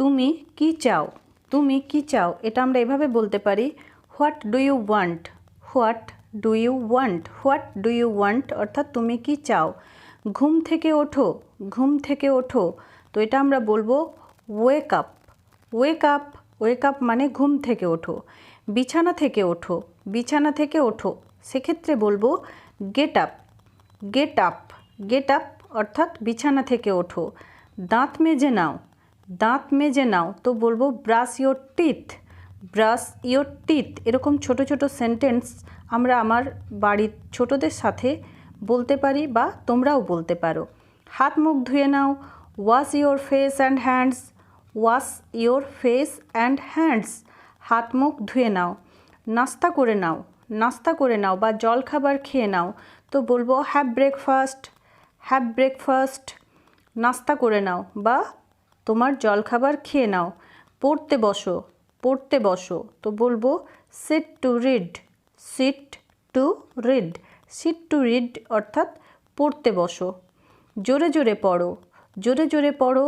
তুমি কি চাও, তুমি কি চাও, এটা আমরা এভাবে বলতে পারি what do you want, what do you want, what do you want অর্থাৎ তুমি কি চাও। ঘুম থেকে ওঠো, ঘুম থেকে ওঠো, তো এটা আমরা বলবো wake up, wake up, wake up মানে ঘুম থেকে ওঠো। বিছানা থেকে ওঠো, বিছানা থেকে ওঠো, সেক্ষেত্রে বলবো get up, get up, get up অর্থাৎ বিছানা থেকে ওঠো। দাঁত মেজে নাও, দাঁত মেজে নাও, তো বলবো brush your teeth, brush your teeth. এরকম ছোট ছোট সেন্টেন্স আমরা আমার বাড়ির ছোটদের সাথে বলতে পারি বা তোমরাও বলতে পারো। হাত মুখ ধুয়ে নাও, wash your face and hands, wash your face and hands, হাত মুখ ধুয়ে নাও। নাস্তা করে নাও, নাস্তা করে নাও বা জলখাবার খেয়ে নাও, তো বলবো হ্যাভ ব্রেকফাস্ট, হ্যাভ ব্রেকফাস্ট। নাস্তা করে নাও বা তোমার জলখাবার খেয়ে নাও। পড়তে বসো, পড়তে বসো, তো বলবো sit to read, sit to read, sit to read অর্থাৎ পড়তে বসো। জোরে জোরে পড়ো, জোরে জোরে পড়ো,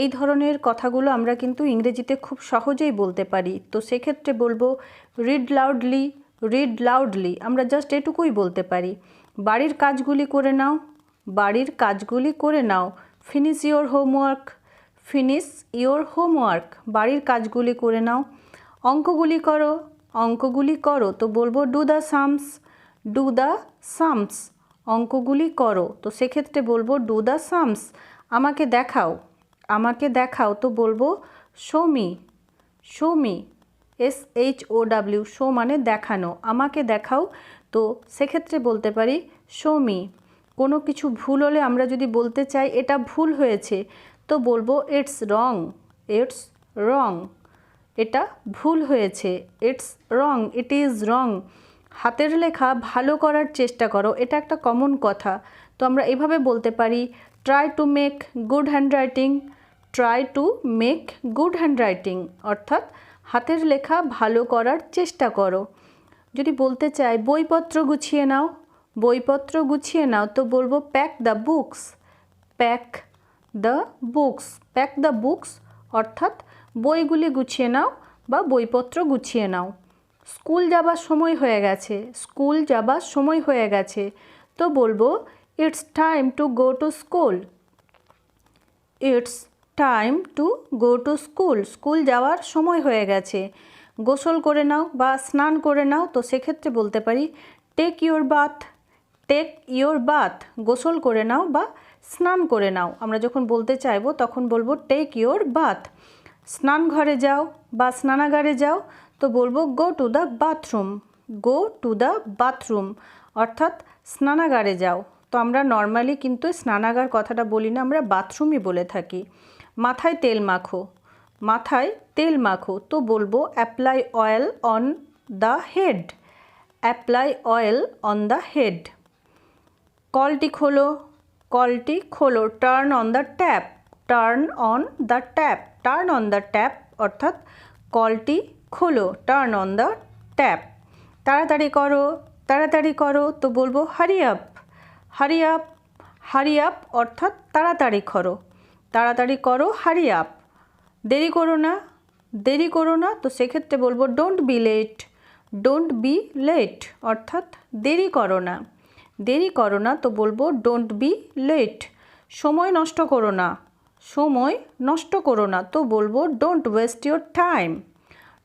এই ধরনের কথাগুলো আমরা কিন্তু ইংরেজিতে খুব সহজেই বলতে পারি। তো সেক্ষেত্রে বলবো রিড লাউডলি, রিড লাউডলি, আমরা জাস্ট এটুকুই বলতে পারি। বাড়ির কাজগুলি করে নাও, বাড়ির কাজগুলি করে নাও। Finish your homework, finish your homework, বাড়ির কাজগুলি করে নাও। অঙ্কগুলি করো, অঙ্কগুলি করো, তো বলবো do the sums, do the sums, অঙ্কগুলি করো, তো সেক্ষেত্রে বলবো ডু দ্য সামস। আমাকে দেখাও, আমাকে দেখাও, তো বলবো show me, show me, SHOW, show মানে দেখানো, আমাকে দেখাও, তো সেক্ষেত্রে বলতে পারি শো মি। কোনো কিছু ভুল হলে আমরা যদি বলতে চাই এটা ভুল হয়েছে, তো বলবো ইটস রং, ইটস রং, এটা ভুল হয়েছে, it's wrong, it is wrong. হাতের লেখা ভালো করার চেষ্টা করো, এটা একটা কমন কথা, তো আমরা এভাবে বলতে পারি try to make good handwriting, try to make good handwriting অর্থাৎ হাতের লেখা ভালো করার চেষ্টা করো। যদি বলতে চাই বইপত্র গুছিয়ে নাও, বইপত্র গুছিয়ে নাও, তো বলবো pack the books, pack the books, pack the books অর্থাৎ বইগুলি গুছিয়ে নাও বা বইপত্র গুছিয়ে নাও। স্কুল যাবার সময় হয়ে গেছে, স্কুল যাবার সময় হয়ে গেছে, তো বলবো it's time to go to school, it's time to go to school, school যাওয়ার সময় হয়ে গেছে। গোসল করে নাও বা স্নান করে নাও, তো সেক্ষেত্রে বলতে পারি take your bath, take your bath, গোসল করে নাও বা স্নান করে নাও। আমরা যখন বলতে চাইবো তখন বলবো টেক ইয়োর বাথ। স্নান ঘরে যাও বা স্নানাগারে যাও, তো বলবো go to the bathroom, go to the bathroom অর্থাৎ স্নানাগারে যাও। তো আমরা নর্মালি কিন্তু স্নানাগার কথাটা বলি না, আমরা বাথরুমই বলে থাকি। মাথায় তেল মাখো, মাথায় তেল মাখো, তো বলবো apply oil on the head, apply oil on the head. কলটি খোলো, কলটি খোলো, turn on the tap, turn on the tap, turn on the tap অর্থাৎ কলটি খোলো, টার্ন অন দ্য ট্যাপ। তাড়াতাড়ি করো, তাড়াতাড়ি করো, তো বলবো hurry up, hurry up, hurry up অর্থাৎ তাড়াতাড়ি করো, তাড়াতাড়ি করো, হারি আপ। দেরি করো না, দেরি করো না, তো সেক্ষেত্রে বলবো don't be late, don't be late অর্থাৎ দেরি করো না, দেরি করো না, তো বলবো ডোন্ট বি লেট। সময় নষ্ট করো না, সময় নষ্ট করো না, তো বলবো don't waste your time,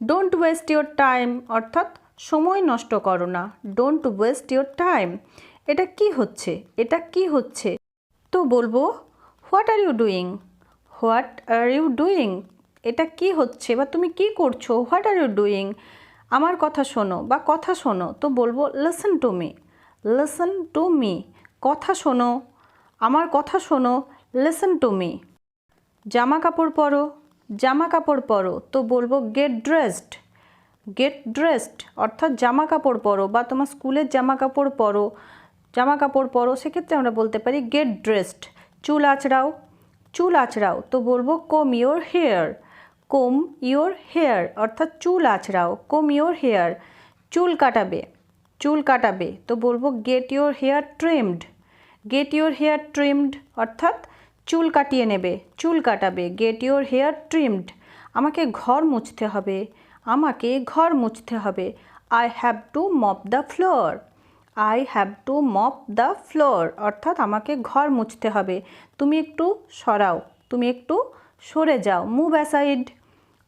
don't waste your time অর্থাৎ সময় নষ্ট করো না, ডোন্ট ওয়েস্ট ইয়োর টাইম। এটা কি হচ্ছে, এটা কি হচ্ছে, তো বলবো what are you doing, what are you doing, এটা কি হচ্ছে বা তুমি কি করছো, হোয়াট আর ইউ ডুইং। আমার কথা শোনো বা কথা শোনো, তো বলবো listen to me, listen to me, কথা শোনো, আমার কথা শোনো, লিসেন টু মি। জামা কাপড় পরো, জামা কাপড় পরো, তো বলবো গেট ড্রেসড, গেট ড্রেসড অর্থাৎ জামা কাপড় পরো বা তোমার স্কুলের জামা কাপড় পরো, জামা কাপড় পরো, সেক্ষেত্রে আমরা বলতে পারি গেট ড্রেসড। চুল আঁচড়াও, চুল আঁচড়াও, তো বলবো comb your hair, comb your hair অর্থাৎ চুল আঁচড়াও, কোম ইয়োর হেয়ার। চুল কাটাবে, চুল কাটাবে, তো বলবো get your hair trimmed, get your hair trimmed অর্থাৎ চুল কাটিয়ে নেবে, চুল কাটাবে, গেট ইয়োর হেয়ার ট্রিমড। আমাকে ঘর মুছতে হবে, আমাকে ঘর মুছতে হবে। I have to mop the floor, I have to mop the floor অর্থাৎ আমাকে ঘর মুছতে হবে। তুমি একটু সরাও, তুমি একটু সরে যাও। মুভ অ্যাসাইড,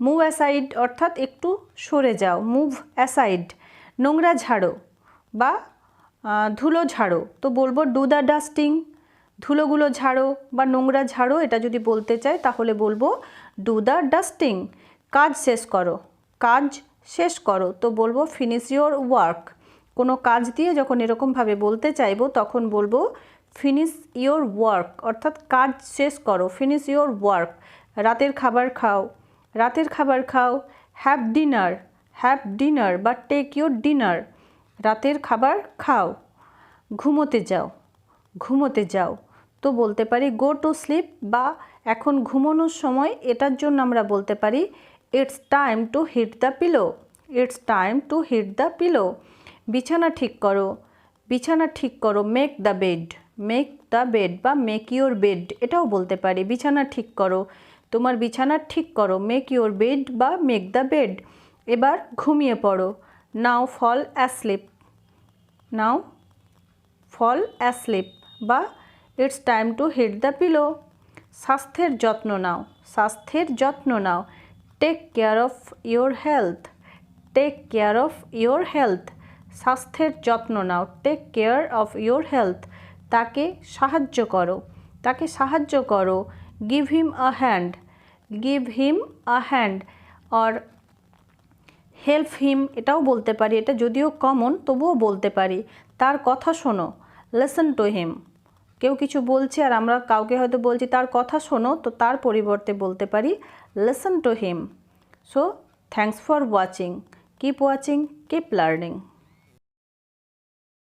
মুভ অ্যাসাইড অর্থাৎ একটু সরে যাও, মুভ অ্যাসাইড। নোংরা ঝাড়ো বা ধুলো ঝাড়ো, তো বলবো ডু দ্য ডাস্টিং। ধুলোগুলো ঝাড়ো বা নোংরা ঝাড়ো, এটা যদি বলতে চাই তাহলে বলবো ডু দ্য ডাস্টিং। কাজ শেষ করো, কাজ শেষ করো, তো বলবো ফিনিশ ইয়োর ওয়ার্ক। কোনো কাজ দিয়ে যখন এরকমভাবে বলতে চাইবো তখন বলবো ফিনিশ ইয়োর ওয়ার্ক অর্থাৎ কাজ শেষ করো, ফিনিশ ইয়োর ওয়ার্ক। রাতের খাবার খাও, রাতের খাবার খাও। হ্যাভ ডিনার, হ্যাভ ডিনার বা টেক ইয়োর ডিনার, রাতের খাবার খাও। ঘুমোতে যাও, ঘুমোতে যাও, তো বলতে পারি গো টু স্লিপ বা এখন ঘুমানোর সময়, এটার জন্য আমরা বলতে পারি it's time to hit the pillow, it's time to hit the pillow. বিছানা ঠিক করো, বিছানা ঠিক করো। Make the bed, make the bed বা মেক ইউর বেড, এটাও বলতে পারি বিছানা ঠিক করো, তোমার বিছানা ঠিক করো। মেক ইউর বেড বা মেক দ্য বেড। এবার ঘুমিয়ে পড়ো। Now fall asleep, now fall asleep বা it's time to hit the pillow. স্বাস্থ্যের যত্ন নাও, স্বাস্থ্যের যত্ন নাও। Take care of your health, take care of your health, স্বাস্থ্যের যত্ন নাও। Take care of your health. তাকে সাহায্য করো, তাকে সাহায্য করো। Give him a hand, give him a hand or help him, এটাও বলতে পারি, এটা যদিও কমন তবুও বলতে পারি। তার কথা শোনো, লিসেন টু হিম। কেউ কিছু বলছে আর আমরা কাউকে হয়তো বলছি তার কথা শোনো, তো তার পরিবর্তে বলতে পারি listen to him. So thanks for watching, keep watching, keep learning.